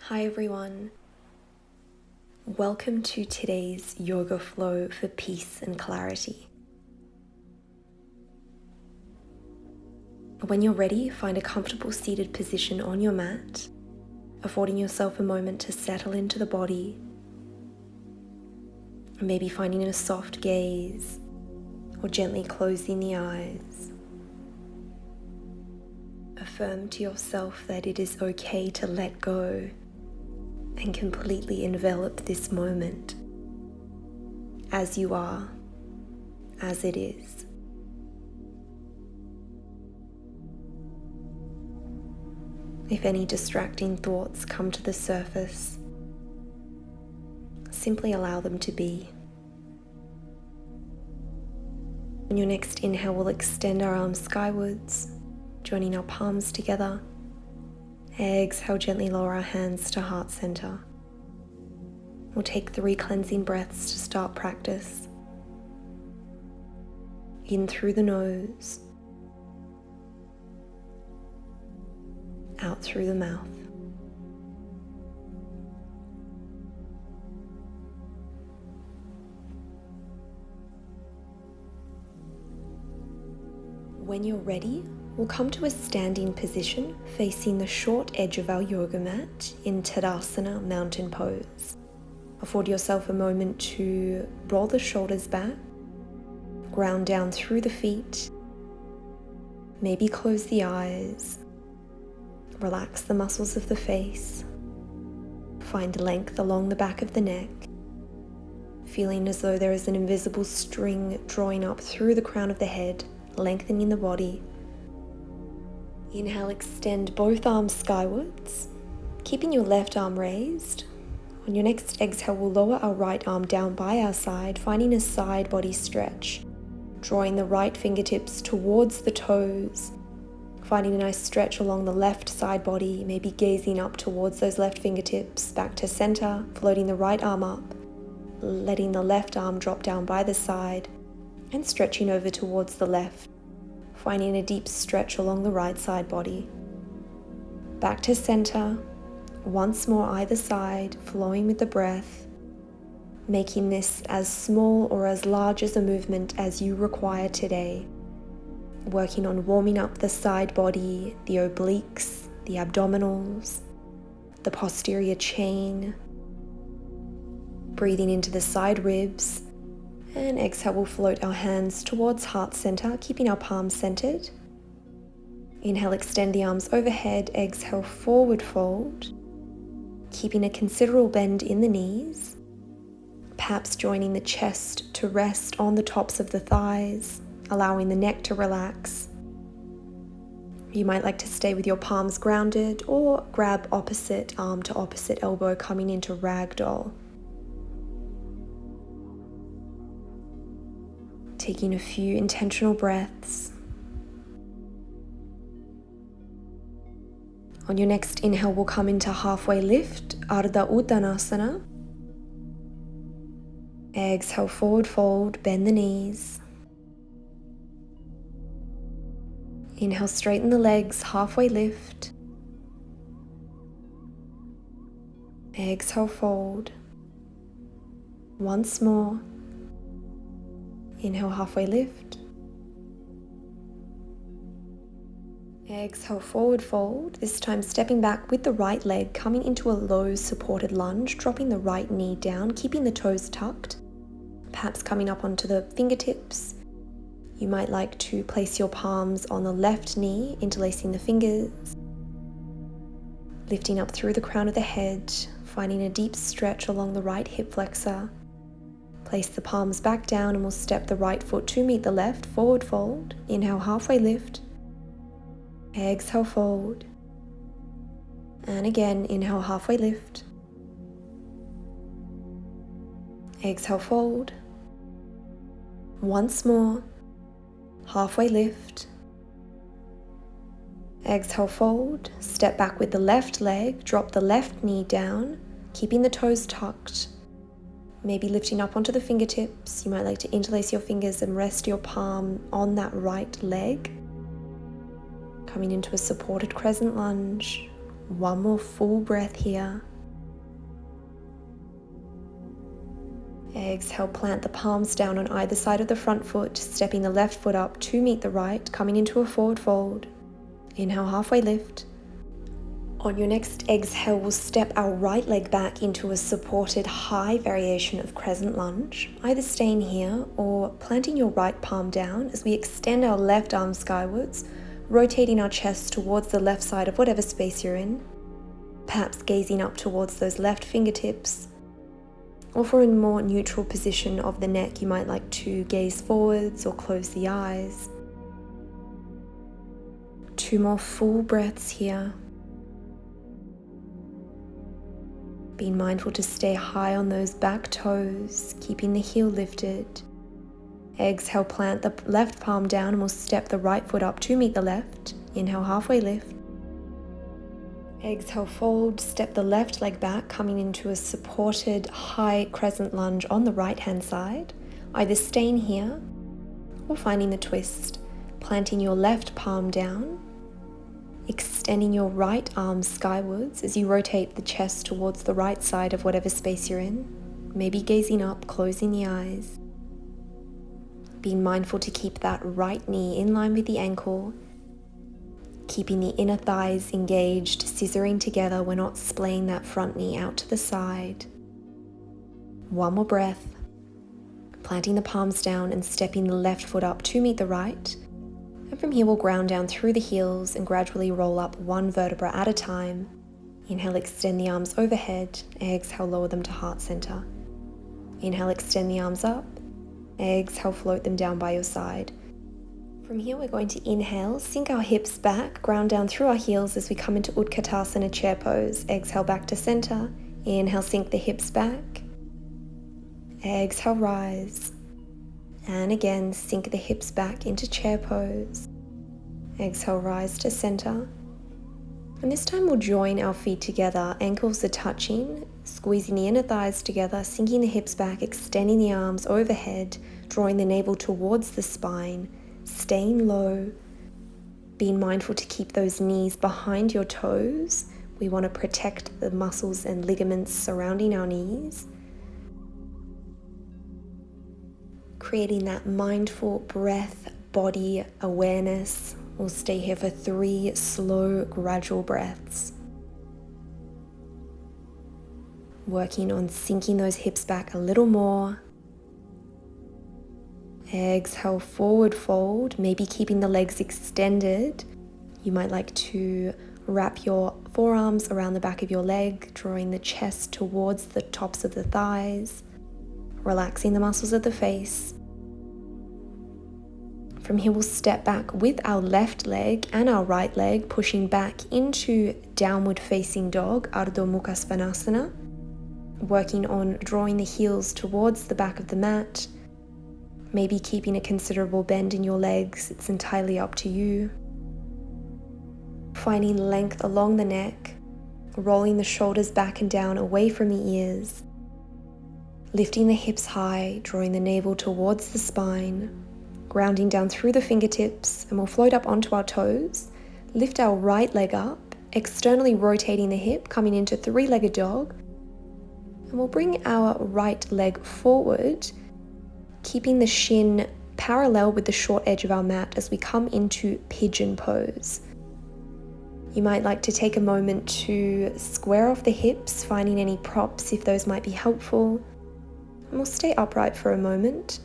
Hi everyone. Welcome to today's yoga flow for peace and clarity. When you're ready, find a comfortable seated position on your mat, affording yourself a moment to settle into the body, and maybe finding a soft gaze or gently closing the eyes. Affirm to yourself that it is okay to let go and completely envelop this moment as you are, as it is. If any distracting thoughts come to the surface, simply allow them to be. On your next inhale, we'll extend our arms skywards, joining our palms together. Exhale, gently lower our hands to heart center. We'll take 3 cleansing breaths to start practice. In through the nose, out through the mouth. When you're ready, we'll come to a standing position facing the short edge of our yoga mat in Tadasana, mountain pose. Afford yourself a moment to roll the shoulders back, ground down through the feet, maybe close the eyes, relax the muscles of the face, find length along the back of the neck, feeling as though there is an invisible string drawing up through the crown of the head, lengthening the body. Inhale, extend both arms skywards, keeping your left arm raised. On your next exhale, we'll lower our right arm down by our side, finding a side body stretch, drawing the right fingertips towards the toes, finding a nice stretch along the left side body, maybe gazing up towards those left fingertips, back to center, floating the right arm up, letting the left arm drop down by the side, and stretching over towards the left, finding a deep stretch along the right side body. Back to center, once more either side, flowing with the breath, making this as small or as large as a movement as you require today. Working on warming up the side body, the obliques, the abdominals, the posterior chain. Breathing into the side ribs, and exhale, we'll float our hands towards heart center, keeping our palms centered. Inhale, extend the arms overhead. Exhale, forward fold, keeping a considerable bend in the knees, perhaps joining the chest to rest on the tops of the thighs, allowing the neck to relax. You might like to stay with your palms grounded or grab opposite arm to opposite elbow, coming into ragdoll. Taking a few intentional breaths. On your next inhale, we'll come into halfway lift, Ardha Uttanasana. Exhale, forward fold, bend the knees. Inhale, straighten the legs, halfway lift. Exhale, fold. Once more. Inhale, halfway lift. Exhale, forward fold. This time stepping back with the right leg, coming into a low supported lunge, dropping the right knee down, keeping the toes tucked, perhaps coming up onto the fingertips. You might like to place your palms on the left knee, interlacing the fingers, lifting up through the crown of the head, finding a deep stretch along the right hip flexor. Place the palms back down and we'll step the right foot to meet the left, forward fold. Inhale, halfway lift. Exhale, fold. And again, inhale, halfway lift. Exhale, fold. Once more, halfway lift. Exhale, fold. Step back with the left leg, drop the left knee down, keeping the toes tucked. Maybe lifting up onto the fingertips. You might like to interlace your fingers and rest your palm on that right leg. Coming into a supported crescent lunge. One more full breath here. Exhale, plant the palms down on either side of the front foot, stepping the left foot up to meet the right, coming into a forward fold. Inhale, halfway lift. On your next exhale, we'll step our right leg back into a supported high variation of Crescent Lunge, either staying here or planting your right palm down as we extend our left arm skywards, rotating our chest towards the left side of whatever space you're in, perhaps gazing up towards those left fingertips. Or for a more neutral position of the neck, you might like to gaze forwards or close the eyes. 2 more full breaths here. Being mindful to stay high on those back toes, keeping the heel lifted. Exhale, plant the left palm down and we'll step the right foot up to meet the left. Inhale, halfway lift. Exhale, fold, step the left leg back, coming into a supported high Crescent Lunge on the right hand side, either staying here or finding the twist, planting your left palm down, extending your right arm skywards as you rotate the chest towards the right side of whatever space you're in, maybe gazing up, closing the eyes. Being mindful to keep that right knee in line with the ankle, keeping the inner thighs engaged, scissoring together. We're not splaying that front knee out to the side. 1 more breath, planting the palms down and stepping the left foot up to meet the right. And from here we'll ground down through the heels and gradually roll up 1 vertebra at a time. Inhale, extend the arms overhead. Exhale, lower them to heart center. Inhale, extend the arms up. Exhale, float them down by your side. From here we're going to inhale, sink our hips back, ground down through our heels as we come into Utkatasana chair pose. Exhale, back to center. Inhale, sink the hips back. Exhale, rise. And again, sink the hips back into chair pose. Exhale, rise to center. And this time we'll join our feet together. Ankles are touching, squeezing the inner thighs together, sinking the hips back, extending the arms overhead, drawing the navel towards the spine, staying low, being mindful to keep those knees behind your toes. We want to protect the muscles and ligaments surrounding our knees. Creating that mindful breath, body awareness. We'll stay here for 3 slow, gradual breaths. Working on sinking those hips back a little more. Exhale, forward fold, maybe keeping the legs extended. You might like to wrap your forearms around the back of your leg, drawing the chest towards the tops of the thighs, relaxing the muscles of the face. From here we'll step back with our left leg and our right leg, pushing back into downward facing dog, Ardha Mukha Svanasana, working on drawing the heels towards the back of the mat, maybe keeping a considerable bend in your legs. It's entirely up to you. Finding length along the neck, rolling the shoulders back and down away from the ears, lifting the hips high, drawing the navel towards the spine, grounding down through the fingertips, and we'll float up onto our toes, lift our right leg up, externally rotating the hip, coming into 3-legged dog, and we'll bring our right leg forward, keeping the shin parallel with the short edge of our mat as we come into Pigeon Pose. You might like to take a moment to square off the hips, finding any props if those might be helpful, and we'll stay upright for a moment.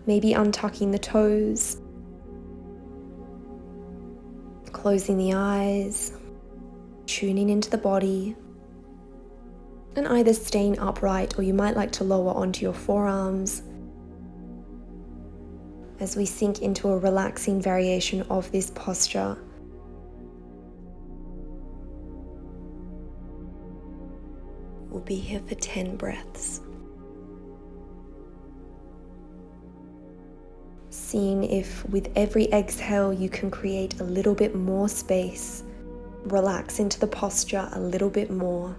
Maybe untucking the toes, closing the eyes, tuning into the body, and either staying upright or you might like to lower onto your forearms as we sink into a relaxing variation of this posture. We'll be here for 10 breaths. Seeing if with every exhale you can create a little bit more space, relax into the posture a little bit more.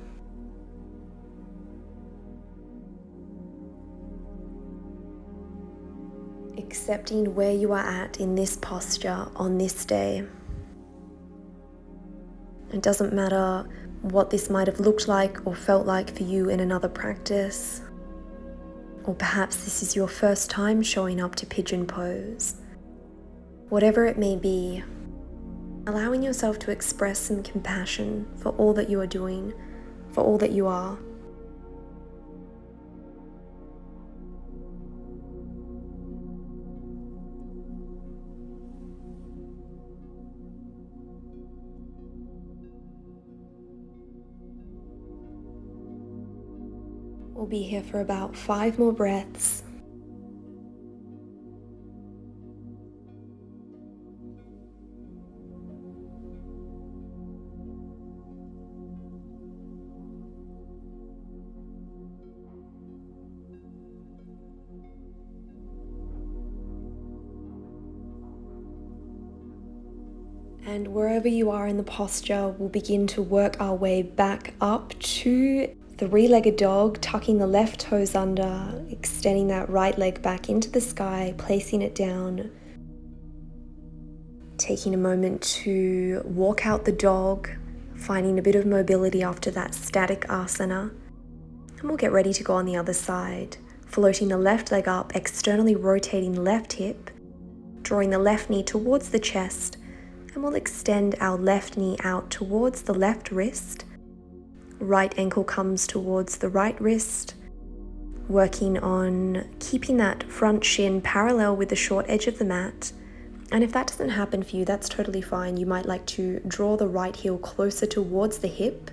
Accepting where you are at in this posture on this day. It doesn't matter what this might have looked like or felt like for you in another practice, Or perhaps this is your first time showing up to Pigeon Pose. Whatever it may be, allowing yourself to express some compassion for all that you are doing, for all that you are. We'll be here for about 5 more breaths. And wherever you are in the posture, we'll begin to work our way back up to three-legged dog, tucking the left toes under, extending that right leg back into the sky, placing it down. Taking a moment to walk out the dog, finding a bit of mobility after that static asana. And we'll get ready to go on the other side, floating the left leg up, externally rotating left hip, drawing the left knee towards the chest, and we'll extend our left knee out towards the left wrist. Right ankle comes towards the right wrist, working on keeping that front shin parallel with the short edge of the mat. And if that doesn't happen for you, that's totally fine. You might like to draw the right heel closer towards the hip,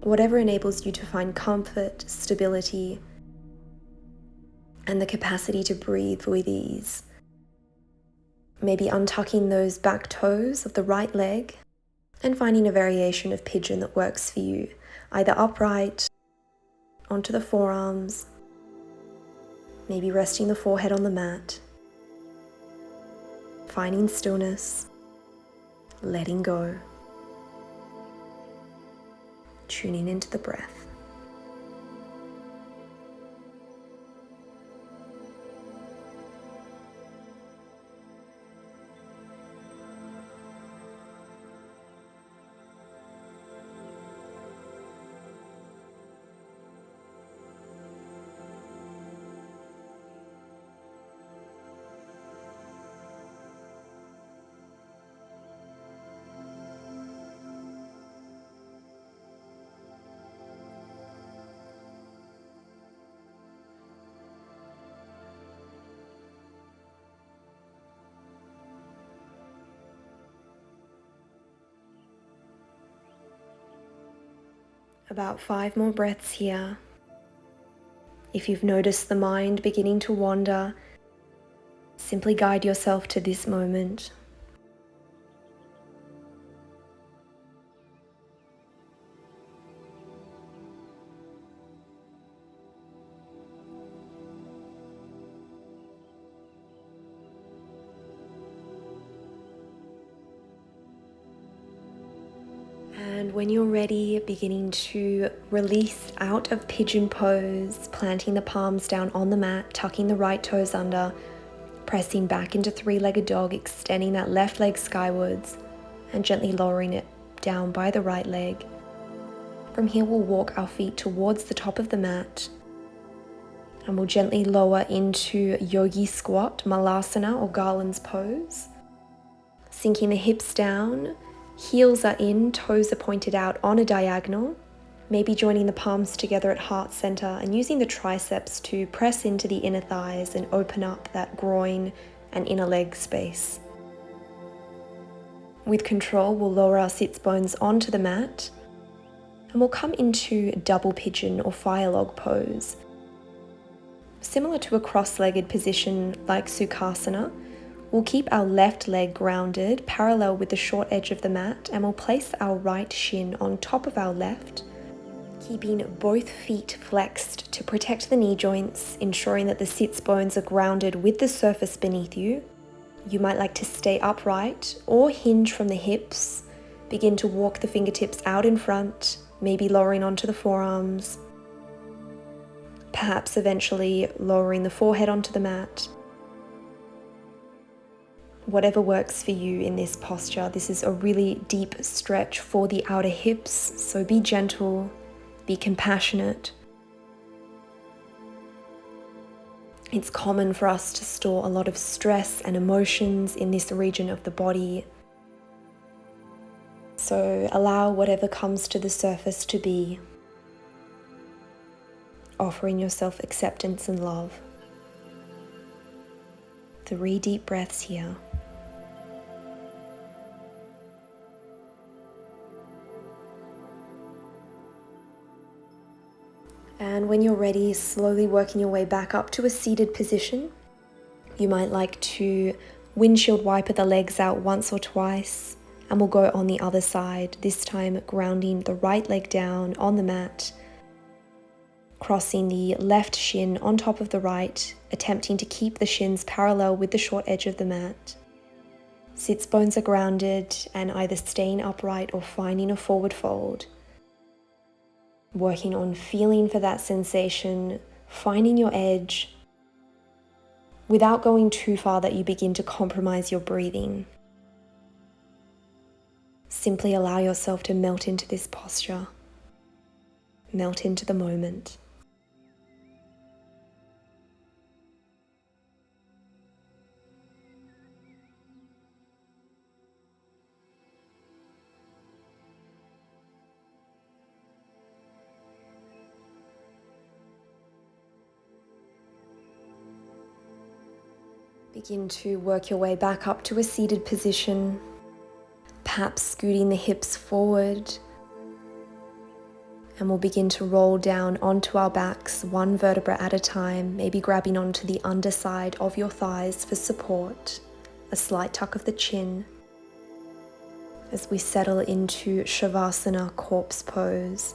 whatever enables you to find comfort, stability, and the capacity to breathe with ease. Maybe untucking those back toes of the right leg and finding a variation of pigeon that works for you, either upright, onto the forearms, maybe resting the forehead on the mat, finding stillness, letting go, tuning into the breath. About 5 more breaths here. If you've noticed the mind beginning to wander, simply guide yourself to this moment. And when you're ready, beginning to release out of Pigeon Pose, planting the palms down on the mat, tucking the right toes under, pressing back into three-legged dog, extending that left leg skywards, and gently lowering it down by the right leg. From here, we'll walk our feet towards the top of the mat, and we'll gently lower into Yogi squat, Malasana or Garland's pose, sinking the hips down. Heels are in, toes are pointed out on a diagonal, maybe joining the palms together at heart center and using the triceps to press into the inner thighs and open up that groin and inner leg space. With control, we'll lower our sits bones onto the mat and we'll come into double pigeon or fire log pose. Similar to a cross-legged position like Utkatasana, we'll keep our left leg grounded, parallel with the short edge of the mat, and we'll place our right shin on top of our left, keeping both feet flexed to protect the knee joints, ensuring that the sits bones are grounded with the surface beneath you. You might like to stay upright or hinge from the hips. Begin to walk the fingertips out in front, maybe lowering onto the forearms. Perhaps eventually lowering the forehead onto the mat. Whatever works for you in this posture. This is a really deep stretch for the outer hips, so be gentle, be compassionate. It's common for us to store a lot of stress and emotions in this region of the body. So allow whatever comes to the surface to be, offering yourself acceptance and love. 3 deep breaths here. And when you're ready, slowly working your way back up to a seated position. You might like to windshield wiper the legs out once or twice, and we'll go on the other side, this time grounding the right leg down on the mat, crossing the left shin on top of the right, attempting to keep the shins parallel with the short edge of the mat. Sits bones are grounded and either staying upright or finding a forward fold. Working on feeling for that sensation, finding your edge, without going too far that you begin to compromise your breathing. Simply allow yourself to melt into this posture, melt into the moment. Begin to work your way back up to a seated position, perhaps scooting the hips forward, and we'll begin to roll down onto our backs, one vertebra at a time, maybe grabbing onto the underside of your thighs for support, a slight tuck of the chin, as we settle into Shavasana, corpse pose.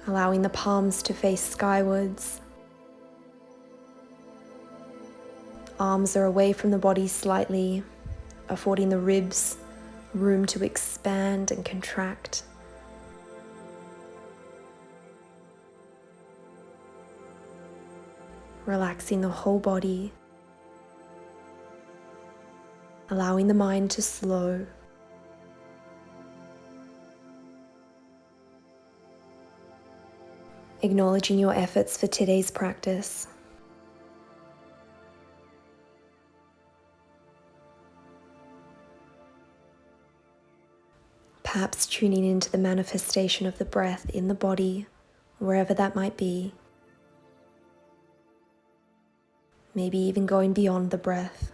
Allowing the palms to face skywards. Arms are away from the body slightly, affording the ribs room to expand and contract. Relaxing the whole body, allowing the mind to slow. Acknowledging your efforts for today's practice. Perhaps tuning into the manifestation of the breath in the body, wherever that might be. Maybe even going beyond the breath.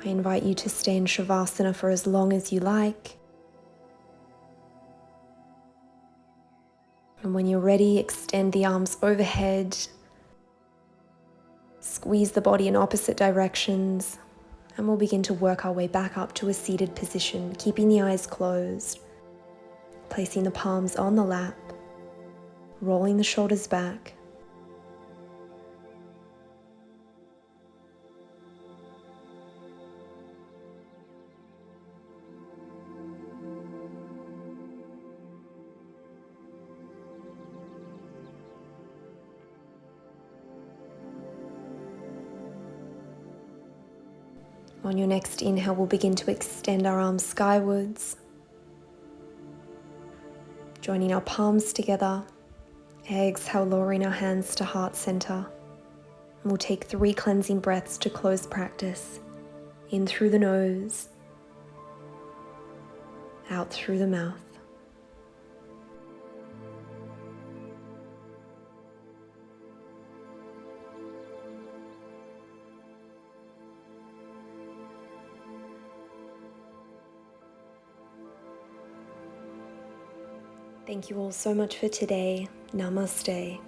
I invite you to stay in Shavasana for as long as you like. And when you're ready, extend the arms overhead. Squeeze the body in opposite directions. And we'll begin to work our way back up to a seated position, keeping the eyes closed. Placing the palms on the lap. Rolling the shoulders back. On your next inhale, we'll begin to extend our arms skywards, joining our palms together. Exhale, lowering our hands to heart center. And we'll take 3 cleansing breaths to close practice. In through the nose, out through the mouth. Thank you all so much for today. Namaste.